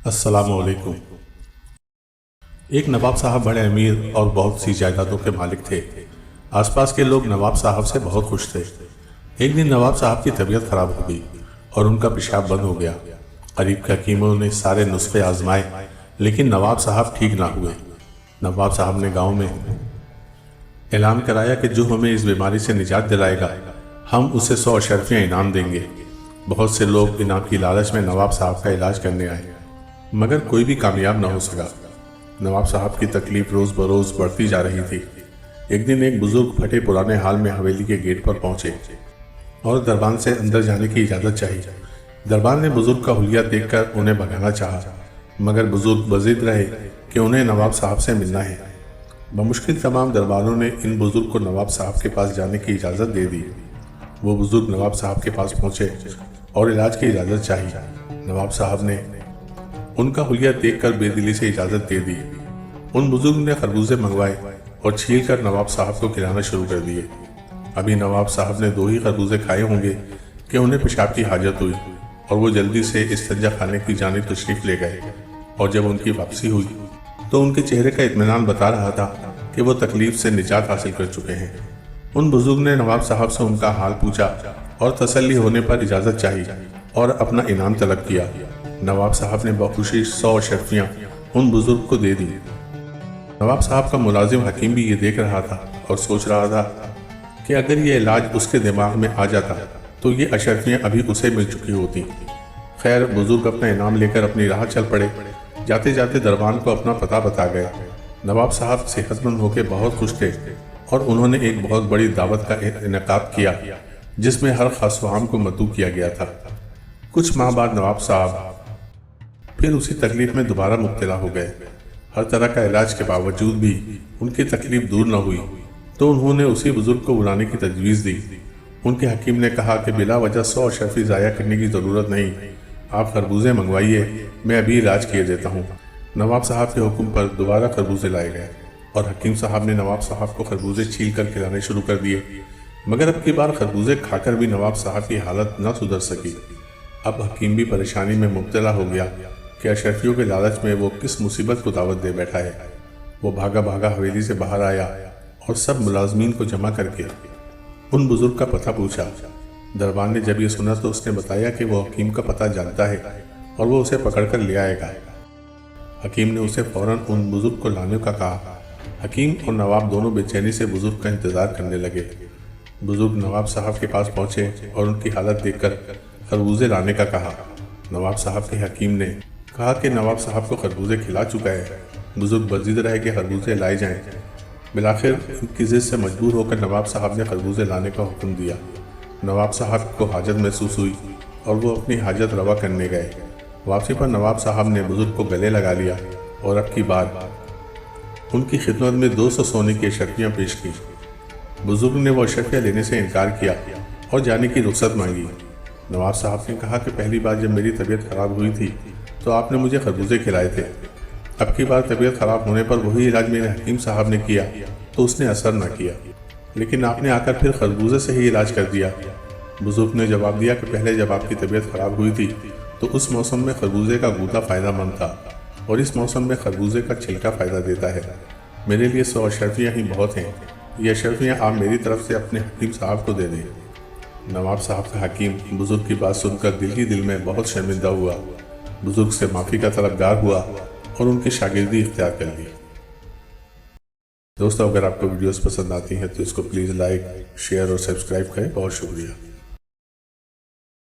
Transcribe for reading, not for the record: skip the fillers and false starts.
السلام علیکم۔ ایک نواب صاحب بڑے امیر اور بہت سی جائیدادوں کے مالک تھے۔ آس پاس کے لوگ نواب صاحب سے بہت خوش تھے۔ ایک دن نواب صاحب کی طبیعت خراب ہو گئی اور ان کا پیشاب بند ہو گیا۔ قریب کے حکیموں نے سارے نسخے آزمائے لیکن نواب صاحب ٹھیک نہ ہوئے۔ نواب صاحب نے گاؤں میں اعلان کرایا کہ جو ہمیں اس بیماری سے نجات دلائے گا ہم اسے 100 اشرفیاں انعام دیں گے۔ بہت سے لوگ انعام کی لالچ میں نواب صاحب کا علاج کرنے آئے مگر کوئی بھی کامیاب نہ ہو سکا۔ نواب صاحب کی تکلیف روز بروز بڑھتی جا رہی تھی۔ ایک دن ایک بزرگ پھٹے پرانے حال میں حویلی کے گیٹ پر پہنچے اور دربان سے اندر جانے کی اجازت چاہی۔ دربان نے بزرگ کا حلیہ دیکھ کر انہیں بھگانا چاہا مگر بزرگ بضد رہے کہ انہیں نواب صاحب سے ملنا ہے۔ بمشکل تمام دربانوں نے ان بزرگ کو نواب صاحب کے پاس جانے کی اجازت دے دی۔ وہ بزرگ نواب صاحب کے پاس پہنچے اور علاج کی اجازت چاہی۔ نواب صاحب نے ان کا حلیہ دیکھ کر بے دلی سے اجازت دے دی۔ ان بزرگ نے خربوزے منگوائے اور چھیل کر نواب صاحب کو کھلانا شروع کر دیے۔ ابھی نواب صاحب نے 2 ہی خربوزے کھائے ہوں گے کہ انہیں پیشاب کی حاجت ہوئی اور وہ جلدی سے استنجا خانے کی جانب تشریف لے گئے، اور جب ان کی واپسی ہوئی تو ان کے چہرے کا اطمینان بتا رہا تھا کہ وہ تکلیف سے نجات حاصل کر چکے ہیں۔ ان بزرگ نے نواب صاحب سے ان کا حال پوچھا اور تسلی ہونے پر اجازت چاہی اور اپنا انعام طلب کیا۔ نواب صاحب نے بخوشی 100 اشرفیاں ان بزرگ کو دے دی۔ نواب صاحب کا ملازم حکیم بھی یہ دیکھ رہا تھا اور سوچ رہا تھا کہ اگر یہ علاج اس کے دماغ میں آ جاتا تو یہ اشرفیاں ابھی اسے مل چکی ہوتی۔ خیر بزرگ اپنا انعام لے کر اپنی راہ چل پڑے۔ جاتے جاتے دربان کو اپنا پتہ بتا گئے۔ نواب صاحب صحت مند ہو کے بہت خوش تھے اور انہوں نے ایک بہت بڑی دعوت کا انعقاد کیا جس میں ہر خاص و عام کو مدعو کیا گیا تھا۔ کچھ ماہ بعد نواب صاحب پھر اسی تکلیف میں دوبارہ مبتلا ہو گئے۔ ہر طرح کا علاج کے باوجود بھی ان کی تکلیف دور نہ ہوئی تو انہوں نے اسی بزرگ کو بلانے کی تجویز دی۔ ان کے حکیم نے کہا کہ بلا وجہ 100 اشرفی ضائع کرنے کی ضرورت نہیں، آپ خربوزے منگوائیے، میں ابھی علاج کیے دیتا ہوں۔ نواب صاحب کے حکم پر دوبارہ خربوزے لائے گئے اور حکیم صاحب نے نواب صاحب کو خربوزے چھیل کر کھلانے شروع کر دیے مگر اب کی بار خربوزے کھا کر بھی نواب صاحب کی حالت نہ سدھر سکی۔ اب حکیم بھی پریشانی میں مبتلا ہو گیا کہ اشرفیوں کے لالچ میں وہ کس مصیبت کو دعوت دے بیٹھا ہے۔ وہ بھاگا بھاگا حویلی سے باہر آیا اور سب ملازمین کو جمع کر کے ان بزرگ کا پتہ پوچھا۔ دربان نے جب یہ سنا تو اس نے بتایا کہ وہ حکیم کا پتہ جانتا ہے اور وہ اسے پکڑ کر لے آئے گا۔ حکیم نے اسے فوراً ان بزرگ کو لانے کا کہا۔ حکیم اور نواب دونوں بے چینی سے بزرگ کا انتظار کرنے لگے۔ بزرگ نواب صاحب کے پاس پہنچے اور ان کی حالت دیکھ کر خربوزے لانے کا کہا۔ نواب صاحب کے حکیم نے کہا کہ نواب صاحب کو خربوزے کھلا چکا ہے۔ بزرگ بضد رہے کہ خربوزے لائے جائیں۔ بالآخر ان کی ضد سے مجبور ہو کر نواب صاحب نے خربوزے لانے کا حکم دیا۔ نواب صاحب کو حاجت محسوس ہوئی اور وہ اپنی حاجت روا کرنے گئے۔ واپسی پر نواب صاحب نے بزرگ کو گلے لگا لیا اور اب کی بار ان کی خدمت میں 200 سونے کی اشرفیاں پیش کی۔ بزرگ نے وہ اشرفیاں لینے سے انکار کیا اور جانے کی رخصت مانگی۔ نواب صاحب نے کہا کہ پہلی بار جب میری طبیعت خراب ہوئی تھی تو آپ نے مجھے خربوزے کھلائے تھے، اب کی بار طبیعت خراب ہونے پر وہی علاج میرے حکیم صاحب نے کیا تو اس نے اثر نہ کیا، لیکن آپ نے آ کر پھر خربوزے سے ہی علاج کر دیا۔ بزرگ نے جواب دیا کہ پہلے جب آپ کی طبیعت خراب ہوئی تھی تو اس موسم میں خربوزے کا گودا فائدہ مند تھا اور اس موسم میں خربوزے کا چھلکا فائدہ دیتا ہے۔ میرے لیے 100 اشرفیاں ہی بہت ہیں، یہ اشرفیاں آپ میری طرف سے اپنے حکیم صاحب کو دے دیں۔ نواب صاحب کا حکیم بزرگ کی بات سن کر دل ہی دل میں بہت شرمندہ ہوا، بزرگ سے معافی کا طلبگار ہوا اور ان کی شاگردی اختیار کر لی۔ دوستو اگر آپ کو ویڈیوز پسند آتی ہیں تو اس کو پلیز لائک، شیئر اور سبسکرائب کریں۔ بہت شکریہ۔